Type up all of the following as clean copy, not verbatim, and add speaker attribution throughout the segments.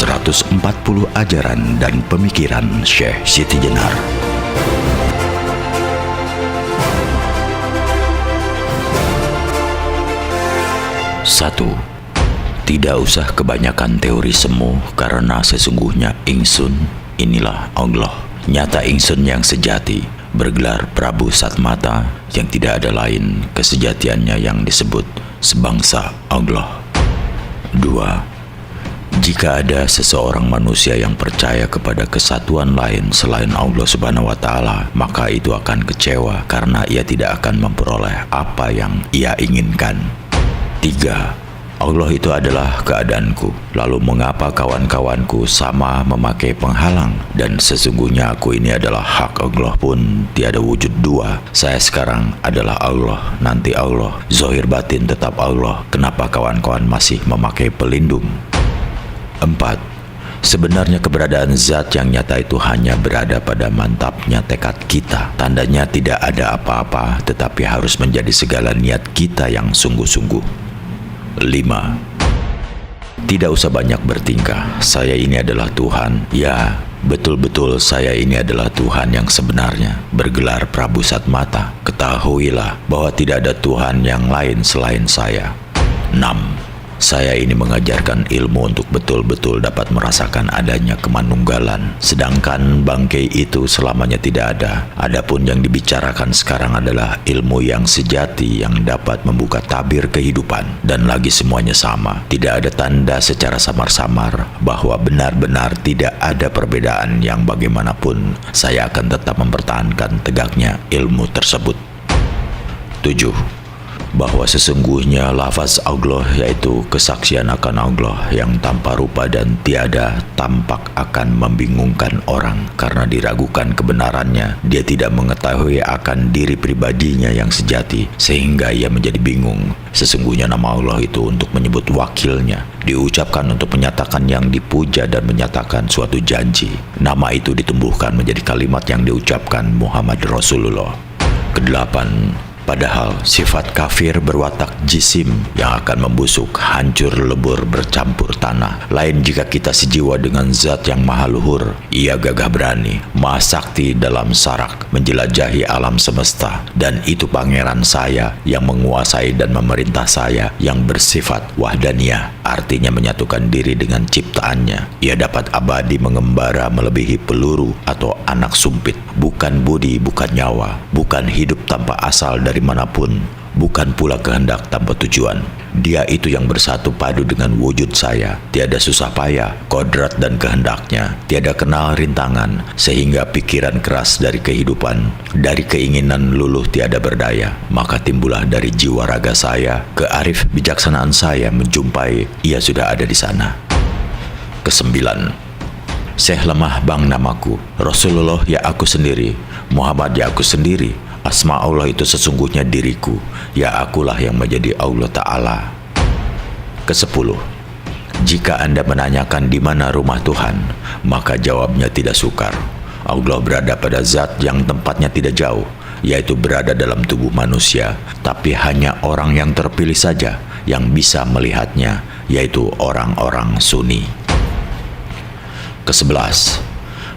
Speaker 1: 140 ajaran dan pemikiran Syekh Siti Jenar. Satu, tidak usah kebanyakan teori semu, karena sesungguhnya ingsun inilah Allah. Nyata ingsun yang sejati, bergelar Prabu Satmata, yang tidak ada lain kesejatiannya yang disebut sebangsa Allah. Dua, jika ada seseorang manusia yang percaya kepada kesatuan lain selain Allah Subhanahu wa Ta'ala, maka itu akan kecewa karena ia tidak akan memperoleh apa yang ia inginkan. Tiga, Allah itu adalah keadaanku. Lalu mengapa kawan-kawanku sama memakai penghalang? Dan sesungguhnya aku ini adalah hak Allah pun tiada wujud dua. Saya sekarang adalah Allah, nanti Allah. Zahir batin tetap Allah. Kenapa kawan-kawan masih memakai pelindung? Empat, sebenarnya keberadaan zat yang nyata itu hanya berada pada mantapnya tekad kita. Tandanya tidak ada apa-apa, tetapi harus menjadi segala niat kita yang sungguh-sungguh. 5. Tidak usah banyak bertingkah. Saya ini adalah Tuhan. Ya, betul-betul saya ini adalah Tuhan yang sebenarnya. Bergelar Prabu Satmata. Ketahuilah bahwa tidak ada Tuhan yang lain selain saya. 6. Saya ini mengajarkan ilmu untuk betul-betul dapat merasakan adanya kemanunggalan. Sedangkan bangkai itu selamanya tidak ada. Adapun yang dibicarakan sekarang adalah ilmu yang sejati yang dapat membuka tabir kehidupan. Dan lagi semuanya sama. Tidak ada tanda secara samar-samar bahwa benar-benar tidak ada perbedaan yang bagaimanapun. Saya akan tetap mempertahankan tegaknya ilmu tersebut. 7. Bahwa sesungguhnya lafaz Allah yaitu kesaksian akan Allah yang tanpa rupa dan tiada tampak akan membingungkan orang karena diragukan kebenarannya. Dia tidak mengetahui akan diri pribadinya yang sejati sehingga ia menjadi bingung. Sesungguhnya nama Allah itu untuk menyebut wakilnya, diucapkan untuk menyatakan yang dipuja dan menyatakan suatu janji. Nama itu ditumbuhkan menjadi kalimat yang diucapkan Muhammad Rasulullah. Kedelapan, padahal sifat kafir berwatak jisim yang akan membusuk, hancur lebur, bercampur tanah. Lain jika kita sejiwa dengan zat yang maha luhur. Ia gagah berani, maha sakti dalam sarak, menjelajahi alam semesta. Dan itu pangeran saya yang menguasai dan memerintah saya, yang bersifat wahdaniyah, artinya menyatukan diri dengan ciptaannya. Ia dapat abadi mengembara melebihi peluru atau anak sumpit. Bukan budi, bukan nyawa, bukan hidup tanpa asal dari manapun, bukan pula kehendak tanpa tujuan. Dia itu yang bersatu padu dengan wujud saya. Tiada susah payah, kodrat dan kehendaknya. Tiada kenal rintangan, sehingga pikiran keras dari kehidupan, dari keinginan luluh tiada berdaya. Maka timbullah dari jiwa raga saya, kearif bijaksanaan saya menjumpai ia sudah ada di sana. Kesembilan, Syekh lemah bang namaku, Rasulullah ya aku sendiri, Muhammad ya aku sendiri. Asma Allah itu sesungguhnya diriku, ya akulah yang menjadi Allah Ta'ala. Kesepuluh, jika Anda menanyakan di mana rumah Tuhan, maka jawabnya tidak sukar. Allah berada pada zat yang tempatnya tidak jauh, yaitu berada dalam tubuh manusia, tapi hanya orang yang terpilih saja yang bisa melihatnya, yaitu orang-orang Sunni. Kesebelas,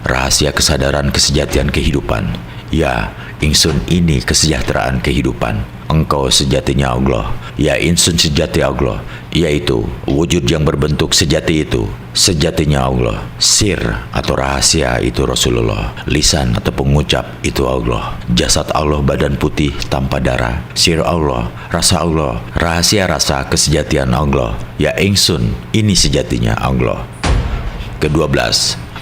Speaker 1: rahasia kesadaran kesejatian kehidupan. Ya, ingsun ini kesejahteraan kehidupan. Engkau sejatinya Allah. Ya, ingsun sejati Allah, yaitu wujud yang berbentuk sejati itu. Sejatinya Allah. Sir atau rahasia itu Rasulullah. Lisan atau pengucap itu Allah. Jasad Allah badan putih tanpa darah. Sir Allah, rasa Allah, rahasia rasa kesejatian Allah. Ya, ingsun ini sejatinya Allah. Ke-12,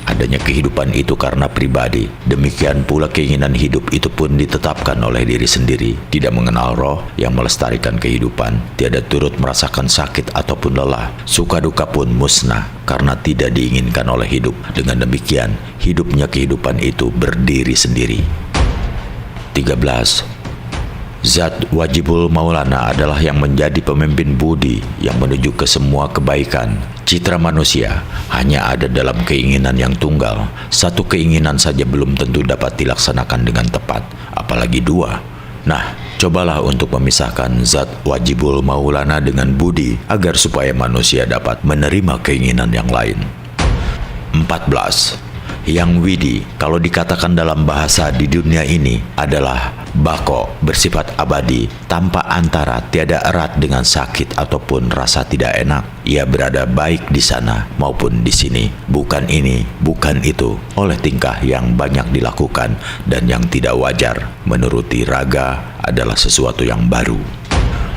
Speaker 1: adanya kehidupan itu karena pribadi. Demikian pula keinginan hidup itu pun ditetapkan oleh diri sendiri. Tidak mengenal roh yang melestarikan kehidupan. Tiada turut merasakan sakit ataupun lelah. Suka duka pun musnah karena tidak diinginkan oleh hidup. Dengan demikian, hidupnya kehidupan itu berdiri sendiri. 13. Zat wajibul maulana adalah yang menjadi pemimpin budi yang menuju ke semua kebaikan. Citra manusia hanya ada dalam keinginan yang tunggal. Satu keinginan saja belum tentu dapat dilaksanakan dengan tepat, apalagi dua. Nah, cobalah untuk memisahkan zat wajibul maulana dengan budi agar supaya manusia dapat menerima keinginan yang lain. 14. Yang widi, kalau dikatakan dalam bahasa di dunia ini, adalah bako, bersifat abadi, tanpa antara, tiada erat dengan sakit ataupun rasa tidak enak. Ia berada baik di sana maupun di sini, bukan ini, bukan itu, oleh tingkah yang banyak dilakukan dan yang tidak wajar. Menuruti raga adalah sesuatu yang baru.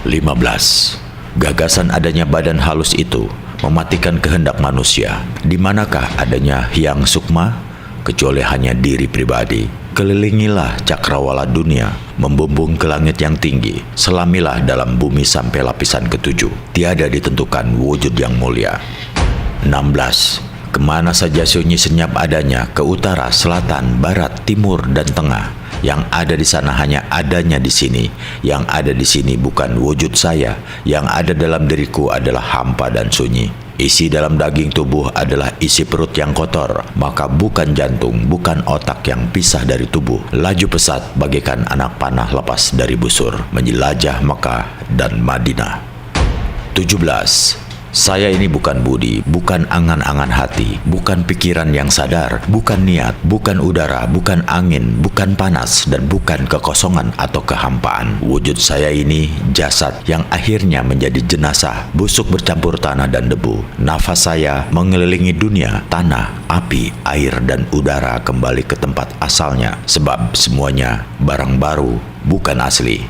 Speaker 1: 15. Gagasan adanya badan halus itu mematikan kehendak manusia. Di manakah adanya Hyang Sukma? Kecuali hanya diri pribadi. Kelilingilah cakrawala dunia, membumbung ke langit yang tinggi. Selamilah dalam bumi sampai lapisan ketujuh. Tiada ditentukan wujud yang mulia. 16. Kemana saja sunyi senyap adanya, ke utara, selatan, barat, timur, dan tengah. Yang ada di sana hanya adanya di sini. Yang ada di sini bukan wujud saya. Yang ada dalam diriku adalah hampa dan sunyi. Isi dalam daging tubuh adalah isi perut yang kotor. Maka bukan jantung, bukan otak yang pisah dari tubuh. Laju pesat bagaikan anak panah lepas dari busur, menjelajah Mekah dan Madinah. 17. Saya ini bukan budi, bukan angan-angan hati, bukan pikiran yang sadar, bukan niat, bukan udara, bukan angin, bukan panas, dan bukan kekosongan atau kehampaan. Wujud saya ini jasad yang akhirnya menjadi jenazah, busuk bercampur tanah dan debu. Nafas saya mengelilingi dunia, tanah, api, air, dan udara kembali ke tempat asalnya, sebab semuanya barang baru, bukan asli.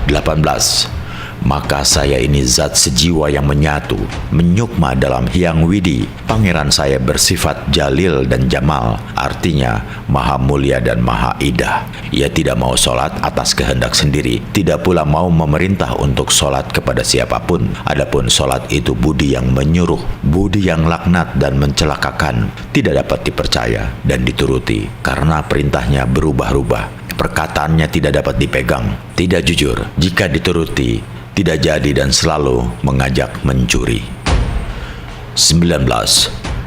Speaker 1: 18. Maka saya ini zat sejiwa yang menyatu, menyukma dalam Hyang Widi. Pangeran saya bersifat jalil dan jamal, artinya maha mulia dan maha indah. Ia tidak mau sholat atas kehendak sendiri, tidak pula mau memerintah untuk sholat kepada siapapun. Adapun sholat itu budi yang menyuruh, budi yang laknat dan mencelakakan, tidak dapat dipercaya dan dituruti, karena perintahnya berubah-ubah. Perkataannya tidak dapat dipegang, tidak jujur jika dituruti, tidak jadi dan selalu mengajak mencuri. 19.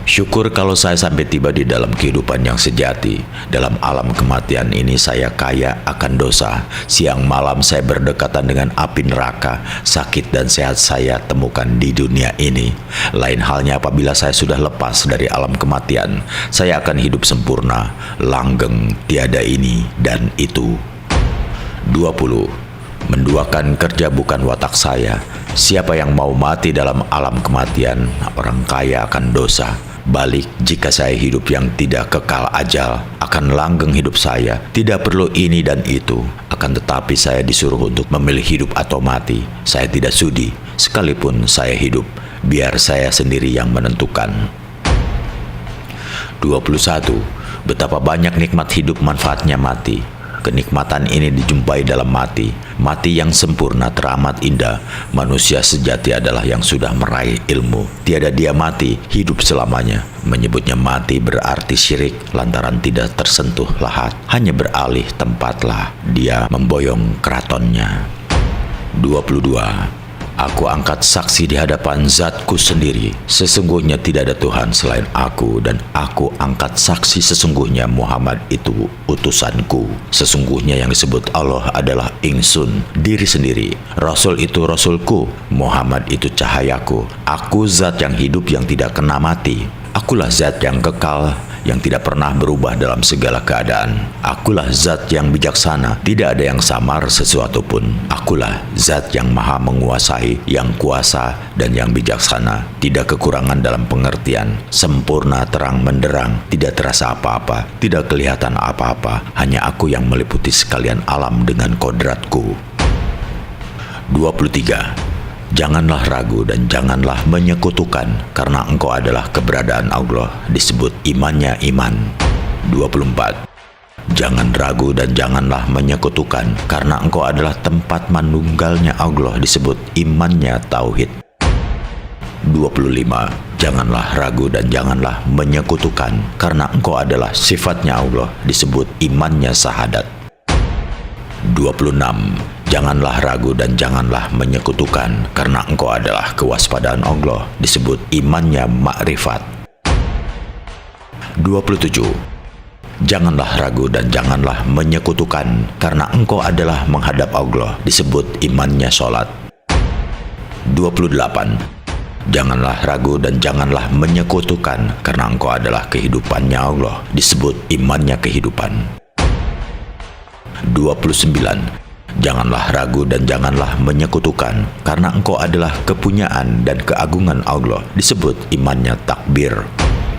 Speaker 1: Syukur kalau saya sampai tiba di dalam kehidupan yang sejati. Dalam alam kematian ini saya kaya akan dosa. Siang malam saya berdekatan dengan api neraka. Sakit dan sehat saya temukan di dunia ini. Lain halnya apabila saya sudah lepas dari alam kematian. Saya akan hidup sempurna, langgeng, tiada ini dan itu. 20. Menduakan kerja bukan watak saya. Siapa yang mau mati dalam alam kematian, orang kaya akan dosa. Balik, jika saya hidup yang tidak kekal ajal, akan langgeng hidup saya. Tidak perlu ini dan itu. Akan tetapi saya disuruh untuk memilih hidup atau mati. Saya tidak sudi, sekalipun saya hidup. Biar saya sendiri yang menentukan. 21. Betapa banyak nikmat hidup manfaatnya mati. Kenikmatan ini dijumpai dalam mati. Mati yang sempurna teramat indah. Manusia sejati adalah yang sudah meraih ilmu. Tiada dia mati, hidup selamanya. Menyebutnya mati berarti syirik lantaran tidak tersentuh lahat. Hanya beralih tempatlah dia memboyong keratonnya. 22. Aku angkat saksi di hadapan zatku sendiri. Sesungguhnya tidak ada Tuhan selain aku, dan aku angkat saksi sesungguhnya Muhammad itu utusanku. Sesungguhnya yang disebut Allah adalah ingsun, diri sendiri. Rasul itu Rasulku, Muhammad itu cahayaku. Aku zat yang hidup yang tidak kena mati. Akulah zat yang kekal, yang tidak pernah berubah dalam segala keadaan. Akulah zat yang bijaksana, tidak ada yang samar sesuatu pun. Akulah zat yang maha menguasai, yang kuasa dan yang bijaksana. Tidak kekurangan dalam pengertian, sempurna terang menderang, tidak terasa apa-apa, tidak kelihatan apa-apa. Hanya aku yang meliputi sekalian alam dengan kodratku. 23. Janganlah ragu dan janganlah menyekutukan, karena engkau adalah keberadaan Allah, disebut imannya iman. 24. Jangan ragu dan janganlah menyekutukan, karena engkau adalah tempat manunggalnya Allah, disebut imannya tauhid. 25. Janganlah ragu dan janganlah menyekutukan, karena engkau adalah sifatnya Allah, disebut imannya syahadat. 26. Janganlah ragu dan janganlah menyekutukan, karena engkau adalah kewaspadaan Allah, disebut imannya makrifat. 27. Janganlah ragu dan janganlah menyekutukan, karena engkau adalah menghadap Allah, disebut imannya sholat. 28. Janganlah ragu dan janganlah menyekutukan, karena engkau adalah kehidupannya Allah. Disebut imannya kehidupan. 29. Janganlah ragu dan janganlah menyekutukan, karena engkau adalah kepunyaan dan keagungan Allah. Disebut imannya takbir.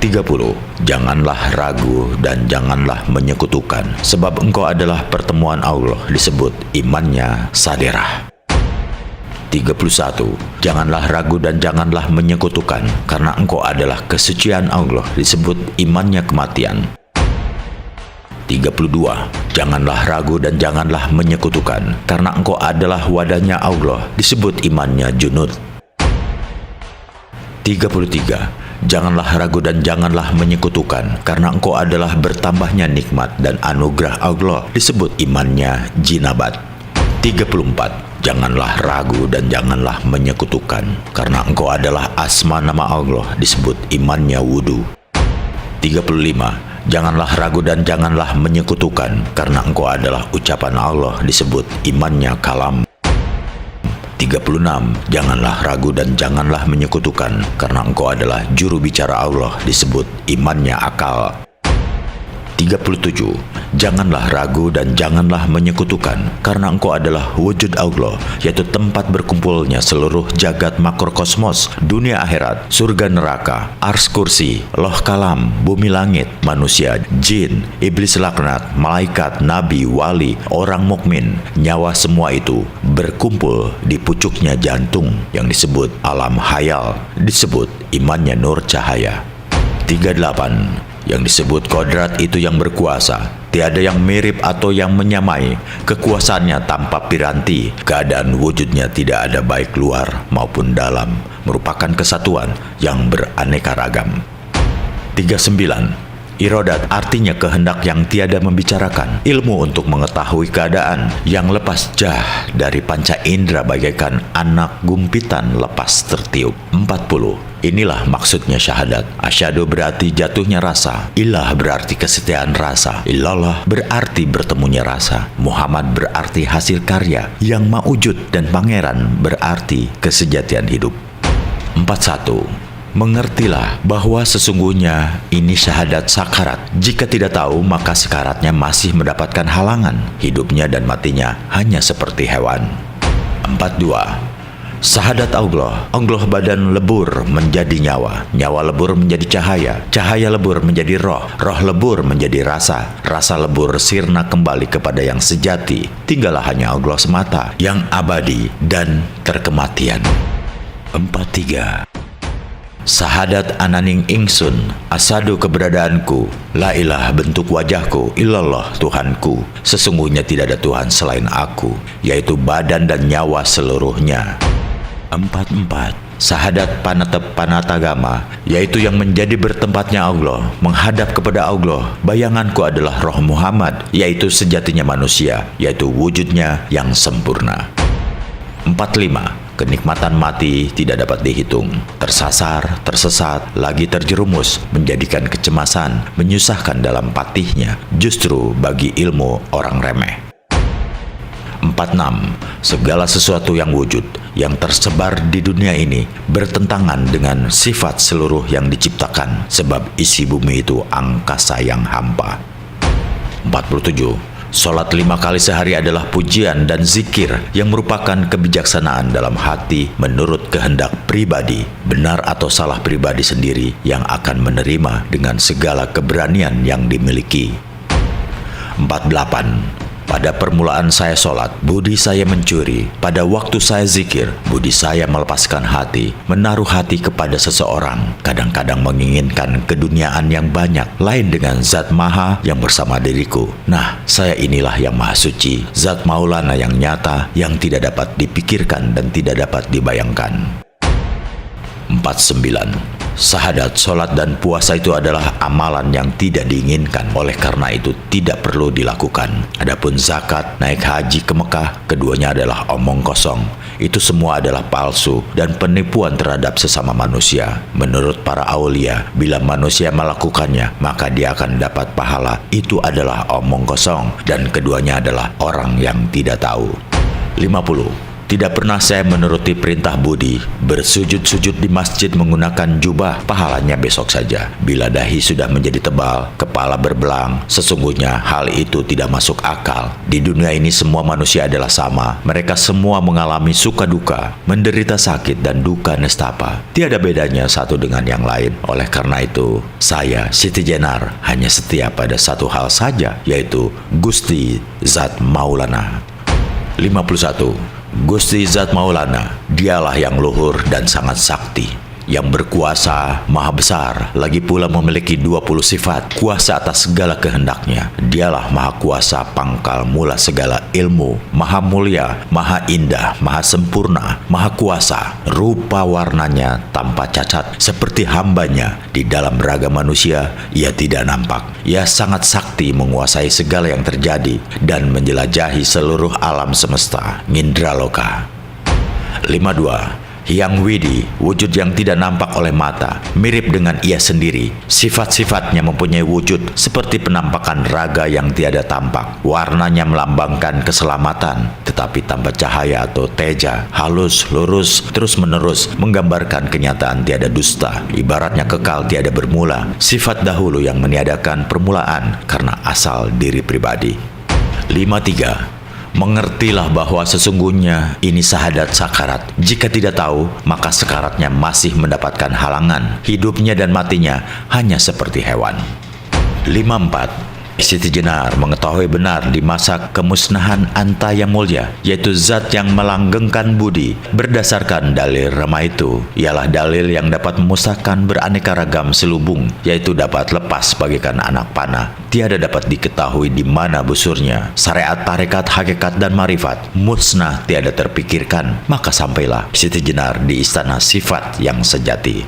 Speaker 1: 30. Janganlah ragu dan janganlah menyekutukan, sebab engkau adalah pertemuan Allah. Disebut imannya saderah. 31. Janganlah ragu dan janganlah menyekutukan, karena engkau adalah kesucian Allah. Disebut imannya kematian. 32. Janganlah ragu dan janganlah menyekutukan, karena engkau adalah wadahnya Allah. Disebut imannya junud. 33. Janganlah ragu dan janganlah menyekutukan, karena engkau adalah bertambahnya nikmat dan anugerah Allah. Disebut imannya jinabat. 34. Janganlah ragu dan janganlah menyekutukan, karena engkau adalah asma nama Allah. Disebut imannya wudu. 35. Janganlah ragu dan janganlah menyekutukan, karena engkau adalah ucapan Allah. Disebut imannya kalam. 36. Janganlah ragu dan janganlah menyekutukan, karena engkau adalah juru bicara Allah. Disebut imannya akal. 37. Janganlah ragu dan janganlah menyekutukan, karena engkau adalah wujud Allah, yaitu tempat berkumpulnya seluruh jagat makrokosmos, dunia akhirat, surga neraka, ars kursi, loh kalam, bumi langit, manusia, jin, iblis laknat, malaikat, nabi, wali, orang mukmin. Nyawa semua itu berkumpul di pucuknya jantung yang disebut alam hayal. Disebut imannya nur cahaya. 38. Yang disebut kodrat itu yang berkuasa. Tiada yang mirip atau yang menyamai. Kekuasaannya tanpa piranti. Keadaan wujudnya tidak ada baik luar maupun dalam. Merupakan kesatuan yang beraneka ragam. 39. Irodat artinya kehendak yang tiada membicarakan. Ilmu untuk mengetahui keadaan yang lepas jah dari panca indera bagaikan anak gumpitan lepas tertiup. 40. Inilah maksudnya syahadat. Asyhadu berarti jatuhnya rasa. Ilah berarti kesetiaan rasa. Illallah berarti bertemunya rasa. Muhammad berarti hasil karya. Yang mawujud dan pangeran berarti kesejatian hidup. 41. Mengertilah bahwa sesungguhnya ini syahadat sakarat. Jika tidak tahu, maka sekaratnya masih mendapatkan halangan. Hidupnya dan matinya hanya seperti hewan. 42. Syahadat Allah. Allah badan lebur menjadi nyawa. Nyawa lebur menjadi cahaya. Cahaya lebur menjadi roh. Roh lebur menjadi rasa. Rasa lebur sirna kembali kepada yang sejati. Tinggallah hanya Allah semata, yang abadi dan terkematian. 43. Sahadat ananing ingsun, asadu keberadaanku, la ilah bentuk wajahku, illallah Tuhanku. Sesungguhnya tidak ada Tuhan selain aku, yaitu badan dan nyawa seluruhnya. 44. Sahadat panatep panatagama, yaitu yang menjadi bertempatnya Allah, menghadap kepada Allah. Bayanganku adalah roh Muhammad, yaitu sejatinya manusia, yaitu wujudnya yang sempurna. 45. Kenikmatan mati tidak dapat dihitung. Tersasar, tersesat, lagi terjerumus, menjadikan kecemasan, menyusahkan dalam patihnya, justru bagi ilmu orang remeh. 46. Segala sesuatu yang wujud, yang tersebar di dunia ini, bertentangan dengan sifat seluruh yang diciptakan, sebab isi bumi itu angkasa yang hampa. 47. Salat 5 kali sehari adalah pujian dan zikir yang merupakan kebijaksanaan dalam hati menurut kehendak pribadi. Benar atau salah pribadi sendiri yang akan menerima dengan segala keberanian yang dimiliki. 48. Pada permulaan saya sholat, budi saya mencuri. Pada waktu saya zikir, budi saya melepaskan hati, menaruh hati kepada seseorang. Kadang-kadang menginginkan keduniaan yang banyak, lain dengan Zat Maha yang bersama diriku. Nah, saya inilah yang Maha Suci, Zat Maulana yang nyata, yang tidak dapat dipikirkan dan tidak dapat dibayangkan. 49. Sahadat, sholat, dan puasa itu adalah amalan yang tidak diinginkan. Oleh karena itu tidak perlu dilakukan. Adapun zakat, naik haji ke Mekah, keduanya adalah omong kosong. Itu semua adalah palsu dan penipuan terhadap sesama manusia. Menurut para aulia, bila manusia melakukannya, maka dia akan dapat pahala. Itu adalah omong kosong dan keduanya adalah orang yang tidak tahu. 50. Tidak pernah saya menuruti perintah budi, bersujud-sujud di masjid menggunakan jubah, pahalanya besok saja. Bila dahi sudah menjadi tebal, kepala berbelang, sesungguhnya hal itu tidak masuk akal. Di dunia ini semua manusia adalah sama. Mereka semua mengalami suka duka, menderita sakit dan duka nestapa. Tiada bedanya satu dengan yang lain. Oleh karena itu, saya, Siti Jenar, hanya setia pada satu hal saja, yaitu Gusti Zat Maulana. 51. Gusti Zat Maulana, dialah yang luhur dan sangat sakti, yang berkuasa, maha besar, lagi pula memiliki 20 sifat, kuasa atas segala kehendaknya. Dialah maha kuasa, pangkal mula segala ilmu, maha mulia, maha indah, maha sempurna, maha kuasa, rupa warnanya tanpa cacat, seperti hambanya. Di dalam raga manusia, ia tidak nampak. Ia sangat sakti menguasai segala yang terjadi dan menjelajahi seluruh alam semesta, Ngindraloka. 52. Hyang Widi, wujud yang tidak nampak oleh mata, mirip dengan ia sendiri. Sifat-sifatnya mempunyai wujud seperti penampakan raga yang tiada tampak. Warnanya melambangkan keselamatan, tetapi tanpa cahaya atau teja, halus, lurus, terus-menerus, menggambarkan kenyataan tiada dusta. Ibaratnya kekal tiada bermula, sifat dahulu yang meniadakan permulaan karena asal diri pribadi. 53. Mengertilah bahwa sesungguhnya ini syahadat sakarat. Jika tidak tahu, maka sekaratnya masih mendapatkan halangan. Hidupnya dan matinya hanya seperti hewan. 54. Siti Jenar mengetahui benar di masa kemusnahan anta yang mulia, yaitu zat yang melanggengkan budi. Berdasarkan dalil Rama itu, ialah dalil yang dapat memusnahkan beraneka ragam selubung, yaitu dapat lepas bagaikan anak panah. Tiada dapat diketahui di mana busurnya. Syariat, tarekat, hakikat, dan marifat musnah tiada terpikirkan. Maka sampailah Siti Jenar di istana sifat yang sejati.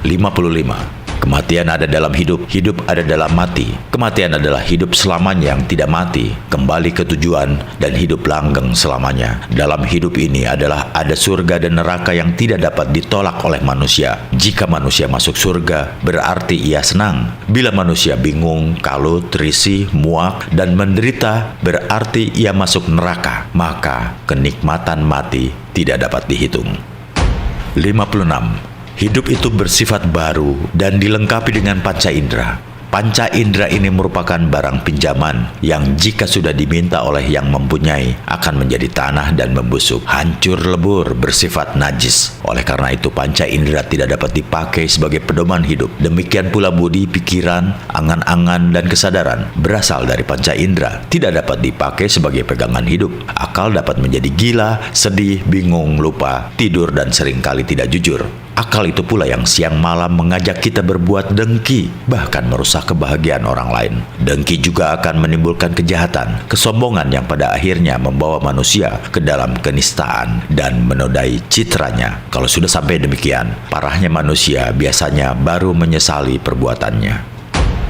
Speaker 1: 55. Kematian ada dalam hidup, hidup ada dalam mati. Kematian adalah hidup selamanya yang tidak mati, kembali ke tujuan dan hidup langgeng selamanya. Dalam hidup ini adalah ada surga dan neraka yang tidak dapat ditolak oleh manusia. Jika manusia masuk surga, berarti ia senang. Bila manusia bingung, kalut, risih, muak, dan menderita, berarti ia masuk neraka. Maka kenikmatan mati tidak dapat dihitung. 56. Hidup itu bersifat baru dan dilengkapi dengan panca indera. Panca indera ini merupakan barang pinjaman yang jika sudah diminta oleh yang mempunyai akan menjadi tanah dan membusuk, hancur lebur, bersifat najis. Oleh karena itu panca indera tidak dapat dipakai sebagai pedoman hidup. Demikian pula budi, pikiran, angan-angan, dan kesadaran berasal dari panca indera, tidak dapat dipakai sebagai pegangan hidup. Akal dapat menjadi gila, sedih, bingung, lupa, tidur, dan seringkali tidak jujur. Akal itu pula yang siang malam mengajak kita berbuat dengki, bahkan merusak kebahagiaan orang lain. Dengki juga akan menimbulkan kejahatan, kesombongan yang pada akhirnya membawa manusia ke dalam kenistaan dan menodai citranya. Kalau sudah sampai demikian, parahnya manusia biasanya baru menyesali perbuatannya.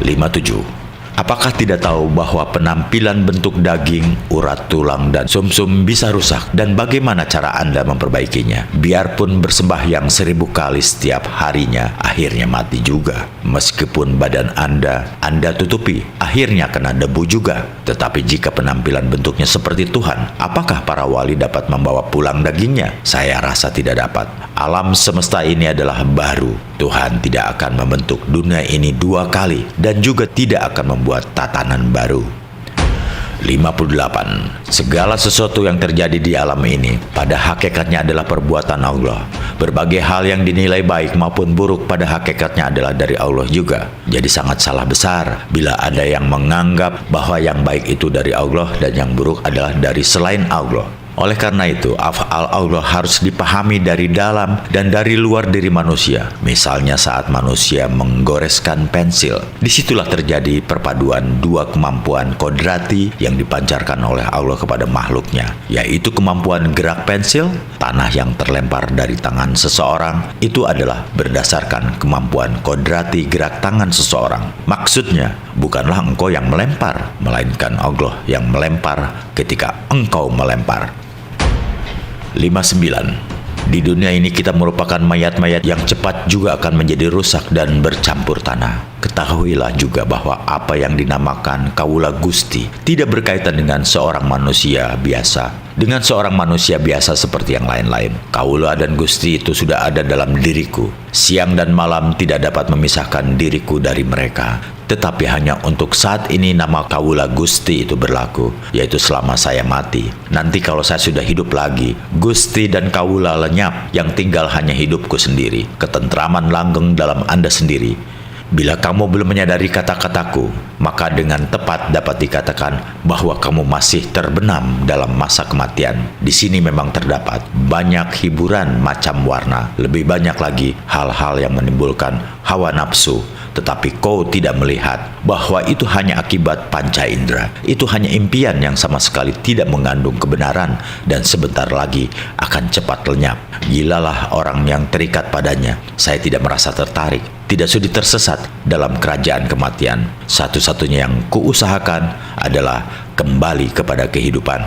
Speaker 1: 57. Apakah tidak tahu bahwa penampilan bentuk daging, urat tulang, dan sumsum bisa rusak? Dan bagaimana cara Anda memperbaikinya? Biarpun bersembahyang 1000 kali setiap harinya, akhirnya mati juga. Meskipun badan Anda tutupi, akhirnya kena debu juga. Tetapi jika penampilan bentuknya seperti Tuhan, apakah para wali dapat membawa pulang dagingnya? Saya rasa tidak dapat. Alam semesta ini adalah baru. Tuhan tidak akan membentuk dunia ini 2 kali dan juga tidak akan membuat tatanan baru. 58. Segala sesuatu yang terjadi di alam ini pada hakikatnya adalah perbuatan Allah. Berbagai hal yang dinilai baik maupun buruk pada hakikatnya adalah dari Allah juga. Jadi sangat salah besar bila ada yang menganggap bahwa yang baik itu dari Allah dan yang buruk adalah dari selain Allah. Oleh karena itu, af'al Allah harus dipahami dari dalam dan dari luar diri manusia. Misalnya saat manusia menggoreskan pensil, disitulah terjadi perpaduan 2 kemampuan kodrati yang dipancarkan oleh Allah kepada makhluknya, yaitu kemampuan gerak pensil. Tanah yang terlempar dari tangan seseorang itu adalah berdasarkan kemampuan kodrati gerak tangan seseorang. Maksudnya, bukanlah engkau yang melempar, melainkan Allah yang melempar ketika engkau melempar. 59. Di dunia ini kita merupakan mayat-mayat yang cepat juga akan menjadi rusak dan bercampur tanah. Ketahuilah juga bahwa apa yang dinamakan Kaula Gusti tidak berkaitan dengan seorang manusia biasa. Dengan seorang manusia biasa seperti yang lain-lain. Kaula dan Gusti itu sudah ada dalam diriku. Siang dan malam tidak dapat memisahkan diriku dari mereka. Tetapi hanya untuk saat ini nama Kaula Gusti itu berlaku, yaitu selama saya mati. Nanti kalau saya sudah hidup lagi, Gusti dan Kaula lenyap, yang tinggal hanya hidupku sendiri. Ketentraman langgeng dalam Anda sendiri. Bila kamu belum menyadari kata-kataku, maka dengan tepat dapat dikatakan bahwa kamu masih terbenam dalam masa kematian. Di sini memang terdapat banyak hiburan macam warna, lebih banyak lagi hal-hal yang menimbulkan hawa nafsu. Tetapi kau tidak melihat bahwa itu hanya akibat panca indera. Itu hanya impian yang sama sekali tidak mengandung kebenaran dan sebentar lagi akan cepat lenyap. Gilalah orang yang terikat padanya. Saya tidak merasa tertarik, tidak sudi tersesat dalam kerajaan kematian. Satu-satunya yang kuusahakan adalah kembali kepada kehidupan.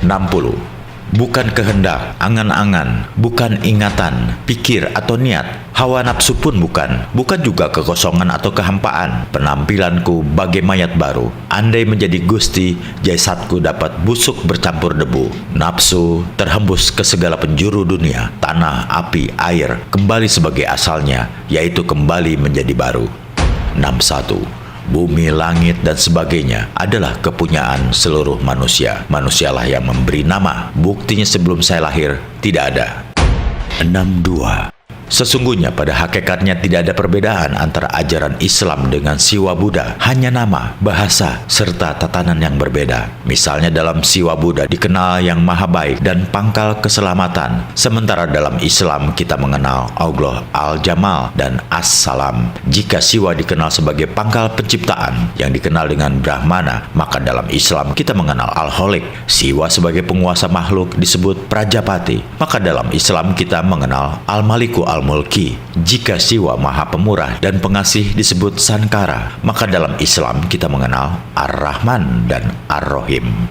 Speaker 1: 60. Bukan kehendak, angan-angan, bukan ingatan, pikir atau niat, hawa nafsu pun bukan juga kekosongan atau kehampaan. Penampilanku bagai mayat baru. Andai menjadi Gusti, jasadku dapat busuk bercampur debu. Nafsu terhembus ke segala penjuru dunia, tanah, api, air, kembali sebagai asalnya, yaitu kembali menjadi baru. 61. Bumi, langit, dan sebagainya adalah kepunyaan seluruh manusia. Manusialah yang memberi nama. Buktinya sebelum saya lahir, tidak ada. 62. Sesungguhnya pada hakikatnya tidak ada perbedaan antara ajaran Islam dengan Siwa Buddha. Hanya nama, bahasa, serta tatanan yang berbeda. Misalnya dalam Siwa Buddha dikenal yang maha baik dan pangkal keselamatan. Sementara dalam Islam kita mengenal Allah Al-Jamal dan As-Salam. Jika Siwa dikenal sebagai pangkal penciptaan yang dikenal dengan Brahmana, maka dalam Islam kita mengenal Al-Holik. Siwa sebagai penguasa makhluk disebut Prajapati. Maka dalam Islam kita mengenal Al-Maliku Al-Mulki. Jika Siwa Maha Pemurah dan Pengasih disebut Sankara, maka dalam Islam kita mengenal Ar-Rahman dan Ar-Rahim.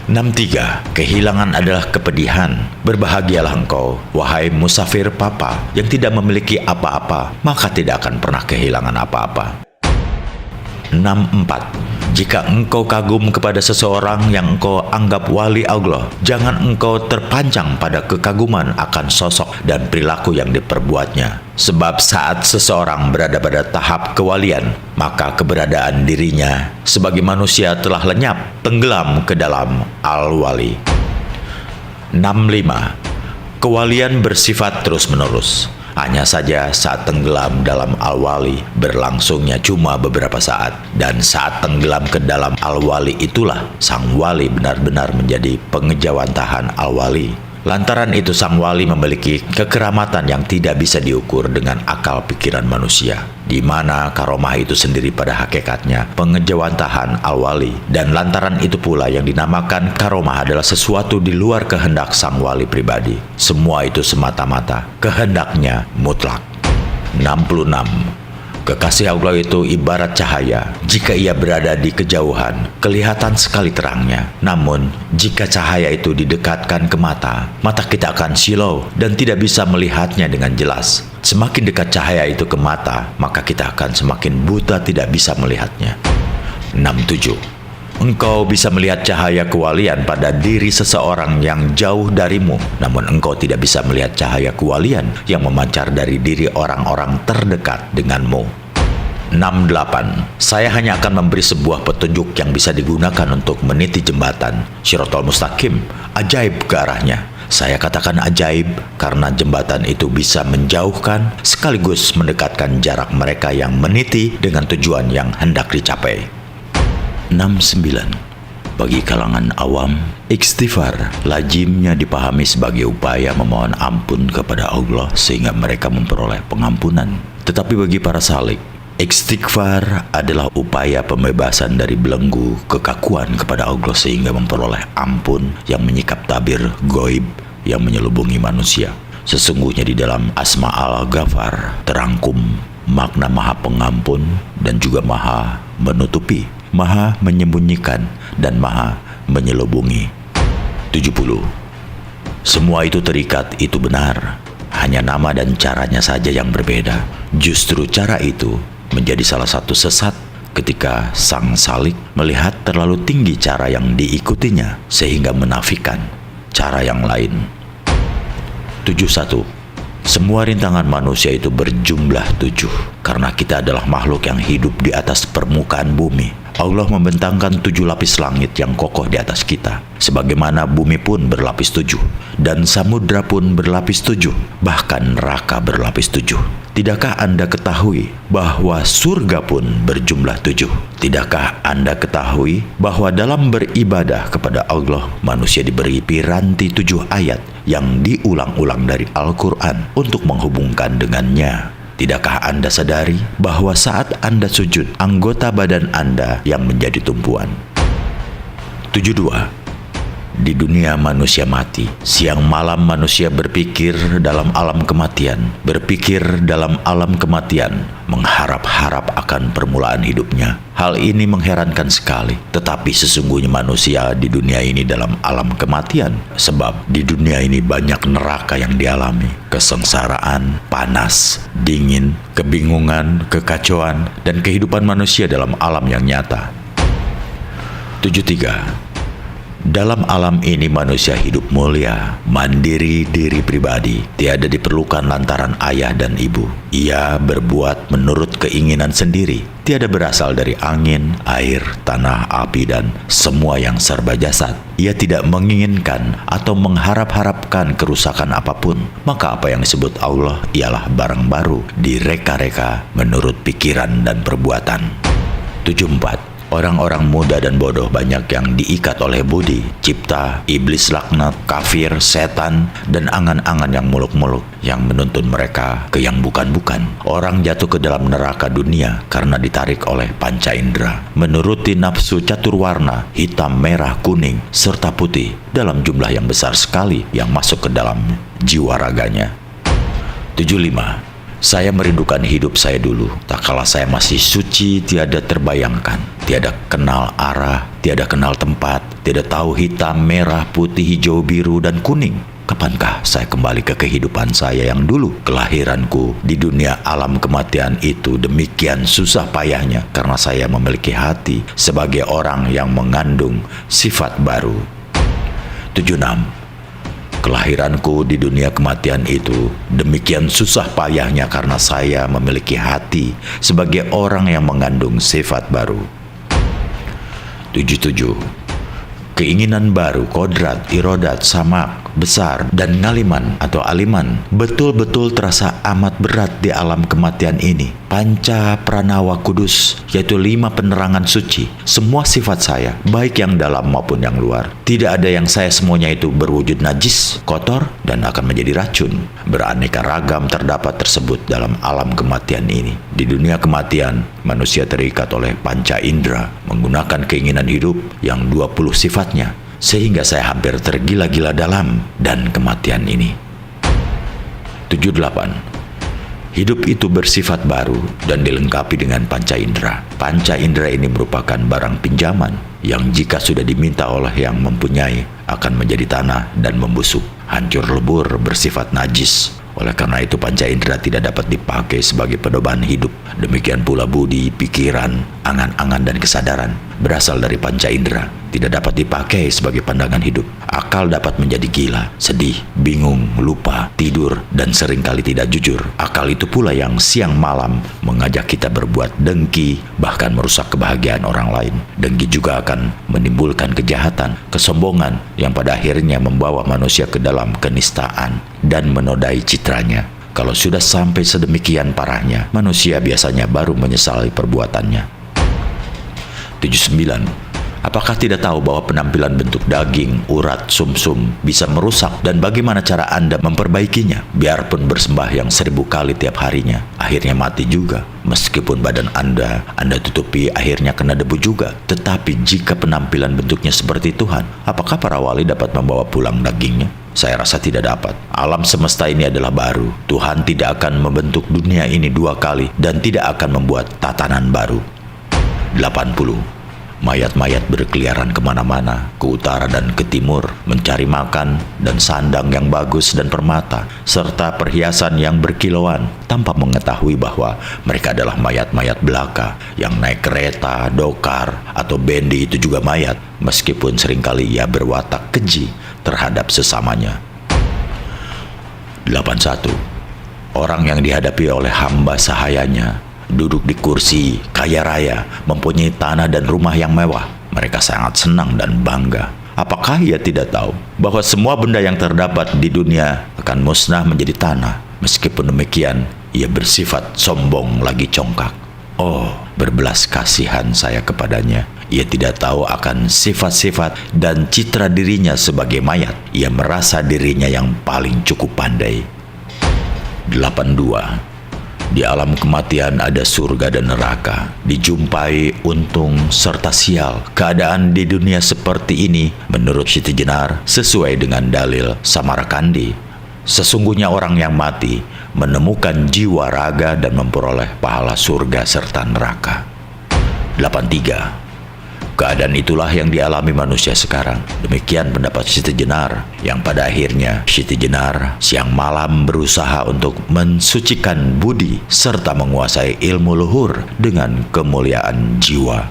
Speaker 1: 63. Kehilangan adalah kepedihan. Berbahagialah engkau, wahai musafir papa, yang tidak memiliki apa-apa, maka tidak akan pernah kehilangan apa-apa. 64. Jika engkau kagum kepada seseorang yang engkau anggap wali Allah, jangan engkau terpancang pada kekaguman akan sosok dan perilaku yang diperbuatnya. Sebab saat seseorang berada pada tahap kewalian, maka keberadaan dirinya sebagai manusia telah lenyap, tenggelam ke dalam al-wali. 65. Kewalian bersifat terus-menerus. Hanya saja saat tenggelam dalam al-wali berlangsungnya cuma beberapa saat. Dan saat tenggelam ke dalam al-wali itulah sang wali benar-benar menjadi pengejawantahan al-wali. Lantaran itu sang wali memiliki kekeramatan yang tidak bisa diukur dengan akal pikiran manusia, di mana karomah itu sendiri pada hakikatnya pengejawantahan al-wali. Dan lantaran itu pula yang dinamakan karomah adalah sesuatu di luar kehendak sang wali pribadi. Semua itu semata-mata kehendaknya mutlak. 66. Kekasih Allah itu ibarat cahaya. Jika ia berada di kejauhan, kelihatan sekali terangnya. Namun, jika cahaya itu didekatkan ke mata, mata kita akan silau dan tidak bisa melihatnya dengan jelas. Semakin dekat cahaya itu ke mata, maka kita akan semakin buta tidak bisa melihatnya. 67. Engkau bisa melihat cahaya kewalian pada diri seseorang yang jauh darimu, namun engkau tidak bisa melihat cahaya kewalian yang memancar dari diri orang-orang terdekat denganmu. 68. Saya hanya akan memberi sebuah petunjuk yang bisa digunakan untuk meniti jembatan Shiratal Mustaqim, ajaib ke arahnya. Saya katakan ajaib karena jembatan itu bisa menjauhkan sekaligus mendekatkan jarak mereka yang meniti dengan tujuan yang hendak dicapai. 69. Bagi kalangan awam, istighfar lazimnya dipahami sebagai upaya memohon ampun kepada Allah sehingga mereka memperoleh pengampunan. Tetapi bagi para salik, istighfar adalah upaya pembebasan dari belenggu kekakuan kepada Allah sehingga memperoleh ampun yang menyikap tabir goib yang menyelubungi manusia. Sesungguhnya di dalam Asma al-Ghafar terangkum makna maha pengampun dan juga maha menutupi, maha menyembunyikan, dan maha menyelubungi. 70. Semua itu terikat, itu benar. hanya nama dan caranya saja yang berbeda. Justru cara itu menjadi salah satu sesat ketika sang salik melihat terlalu tinggi cara yang diikutinya sehingga menafikan cara yang lain. 71. Semua rintangan manusia itu berjumlah 7, karena kita adalah makhluk yang hidup di atas permukaan bumi. Allah membentangkan 7 lapis langit yang kokoh di atas kita, sebagaimana bumi pun berlapis 7, dan samudra pun berlapis 7, bahkan neraka berlapis 7. Tidakkah Anda ketahui bahwa surga pun berjumlah 7? Tidakkah Anda ketahui bahwa dalam beribadah kepada Allah, manusia diberi piranti 7 ayat yang diulang-ulang dari Al-Quran untuk menghubungkan dengannya? Tidakkah Anda sadari bahwa saat Anda sujud, anggota badan Anda yang menjadi tumpuan? 72. Di dunia manusia mati, siang malam manusia berpikir dalam alam kematian, mengharap-harap akan permulaan hidupnya. Hal ini mengherankan sekali, tetapi sesungguhnya manusia di dunia ini dalam alam kematian, sebab di dunia ini banyak neraka yang dialami, kesengsaraan, panas, dingin, kebingungan, kekacauan, dan kehidupan manusia dalam alam yang nyata. 73. Dalam alam ini manusia hidup mulia, mandiri diri pribadi, tiada diperlukan lantaran ayah dan ibu. Ia berbuat menurut keinginan sendiri, tiada berasal dari angin, air, tanah, api, dan semua yang serba jasad. Ia tidak menginginkan atau mengharap-harapkan kerusakan apapun. Maka apa yang disebut Allah ialah barang baru, direka-reka menurut pikiran dan perbuatan. 74. Orang-orang muda dan bodoh banyak yang diikat oleh budi, cipta, iblis laknat, kafir, setan, dan angan-angan yang muluk-muluk yang menuntun mereka ke yang bukan-bukan. Orang jatuh ke dalam neraka dunia karena ditarik oleh panca indera, menuruti nafsu catur warna, hitam, merah, kuning, serta putih dalam jumlah yang besar sekali yang masuk ke dalam jiwa raganya. 75. Saya merindukan hidup saya dulu, tak kala saya masih suci, tiada terbayangkan, tiada kenal arah, tiada kenal tempat, tiada tahu hitam, merah, putih, hijau, biru, dan kuning. Kapankah saya kembali ke kehidupan saya yang dulu? Kelahiranku di dunia alam kematian itu demikian susah payahnya karena saya memiliki hati sebagai orang yang mengandung sifat baru. 76. Kelahiranku di dunia kematian itu demikian susah payahnya karena saya memiliki hati sebagai orang yang mengandung sifat baru. 77. Keinginan baru, kodrat, irodat, samak, besar, dan ngaliman atau aliman betul-betul terasa amat berat di alam kematian ini. Panca pranawa kudus, yaitu 5 penerangan suci, semua sifat saya, baik yang dalam maupun yang luar. Tidak ada yang saya semuanya itu berwujud najis, kotor, dan akan menjadi racun. Beraneka ragam terdapat tersebut dalam alam kematian ini. Di dunia kematian, manusia terikat oleh panca indera, menggunakan keinginan hidup yang 20 sifatnya, sehingga saya hampir tergila-gila dalam dan kematian ini. 78. Hidup itu bersifat baru dan dilengkapi dengan panca indera. Panca indera ini merupakan barang pinjaman yang jika sudah diminta oleh yang mempunyai akan menjadi tanah dan membusuk, hancur lebur, bersifat najis. Oleh karena itu panca indera tidak dapat dipakai sebagai pedoman hidup. Demikian pula budi, pikiran, angan-angan, dan kesadaran berasal dari panca indera, tidak dapat dipakai sebagai pandangan hidup. Akal dapat menjadi gila, sedih, bingung, lupa, tidur, dan seringkali tidak jujur. Akal itu pula yang siang malam mengajak kita berbuat dengki, bahkan merusak kebahagiaan orang lain. Dengki juga akan menimbulkan kejahatan, kesombongan, yang pada akhirnya membawa manusia ke dalam kenistaan dan menodai citranya. Kalau sudah sampai sedemikian parahnya, manusia biasanya baru menyesali perbuatannya. 79. Apakah tidak tahu bahwa penampilan bentuk daging, urat, sumsum bisa merusak, dan bagaimana cara Anda memperbaikinya? Biarpun bersembahyang 1000 kali tiap harinya, akhirnya mati juga. Meskipun badan Anda tutupi, akhirnya kena debu juga. Tetapi jika penampilan bentuknya seperti Tuhan, apakah para wali dapat membawa pulang dagingnya? Saya rasa tidak dapat. Alam semesta ini adalah baru. Tuhan tidak akan membentuk dunia ini 2 kali dan tidak akan membuat tatanan baru. 80. Mayat-mayat berkeliaran kemana-mana, ke utara dan ke timur, mencari makan dan sandang yang bagus dan permata, serta perhiasan yang berkilauan, tanpa mengetahui bahwa mereka adalah mayat-mayat belaka yang naik kereta, dokar, atau bendi itu juga mayat, meskipun seringkali ia berwatak keji terhadap sesamanya. 81. Orang yang dihadapi oleh hamba sahayanya, duduk di kursi, kaya raya, mempunyai tanah dan rumah yang mewah. Mereka sangat senang dan bangga. Apakah ia tidak tahu bahwa semua benda yang terdapat di dunia akan musnah menjadi tanah? Meskipun demikian, ia bersifat sombong lagi congkak. Oh, berbelas kasihan saya kepadanya. Ia tidak tahu akan sifat-sifat dan citra dirinya sebagai mayat. Ia merasa dirinya yang paling cukup pandai. 82. Di alam kematian ada surga dan neraka, dijumpai untung serta sial. Keadaan di dunia seperti ini menurut Siti Jenar sesuai dengan dalil Samarakandi. Sesungguhnya orang yang mati menemukan jiwa raga dan memperoleh pahala surga serta neraka. 83. Keadaan itulah yang dialami manusia sekarang. Demikian pendapat Siti Jenar, yang pada akhirnya Siti Jenar siang malam berusaha untuk mensucikan budi serta menguasai ilmu luhur dengan kemuliaan jiwa.